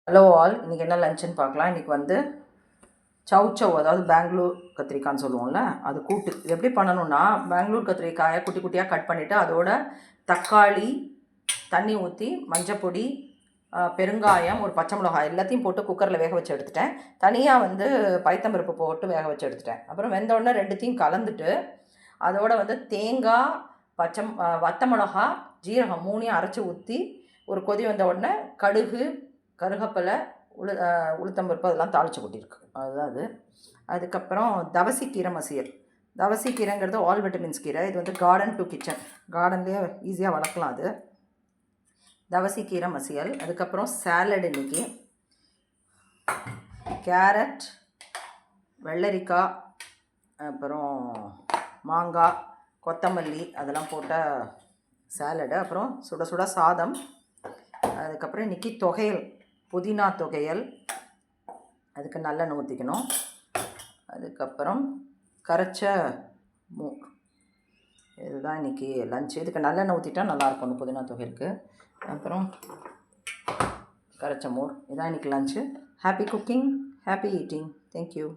Hello all, இன்றைக்கி என்ன லஞ்சுன்னு பார்க்கலாம். இன்றைக்கி வந்து சவ் அதாவது பெங்களூர் கத்திரிக்காய்ன்னு சொல்லுவோம்ல, அது கூட்டு. இது எப்படி பண்ணணுன்னா, பெங்களூர் கத்திரிக்காயை குட்டி குட்டியாக கட் பண்ணிவிட்டு அதோட தக்காளி, தண்ணி ஊற்றி, மஞ்சப்பொடி, பெருங்காயம், ஒரு பச்சை மிளகாய் எல்லாத்தையும் போட்டு குக்கரில் வேக வச்சு எடுத்துட்டேன். தனியாக வந்து பைத்தம்பருப்பு போட்டு வேக வச்சு எடுத்துட்டேன். அப்புறம் வெந்தோடனே ரெண்டுத்தையும் கலந்துட்டு அதோட வந்து தேங்காய், வத்த மிளகா, ஜீரகம் மூணையும் அரைச்சி ஊற்றி ஒரு கொதி வந்த உடனே கடுகு, கருகப்பிலை, உளுத்தம்பருப்பு அதெல்லாம் தாளித்து கொட்டியிருக்கு. அதுதான் அது. அதுக்கப்புறம் தவசிக்கீரை மசியல். தவசிக்கீரைங்கிறது ஆல் விட்டமின்ஸ் கீரை. இது வந்து கார்டன் டு கிச்சன், கார்டன்லேயே ஈஸியாக வளர்க்கலாம். அது தவசிக்கீரை மசியல். அதுக்கப்புறம் சாலட். இன்றைக்கி கேரட், வெள்ளரிக்காய், அப்புறம் மாங்காய், கொத்தமல்லி அதெல்லாம் போட்ட சாலடு. அப்புறம் சுட சுட சாதம். அதுக்கப்புறம் இன்றைக்கி தொகையல், புதினா தொகையல். அதுக்கு நல்லெண்ணெய் ஊற்றிக்கணும். அதுக்கப்புறம் கரைச்ச மோர். இதுதான் இன்றைக்கி லஞ்சு. இதுக்கு நல்லெண்ணெய் ஊற்றிட்டா நல்லாயிருக்கும் அந்த புதினா தொகையலுக்கு. அப்புறம் கரைச்ச மோர். இதுதான் இன்றைக்கி lunch. Happy cooking, happy eating. Thank you.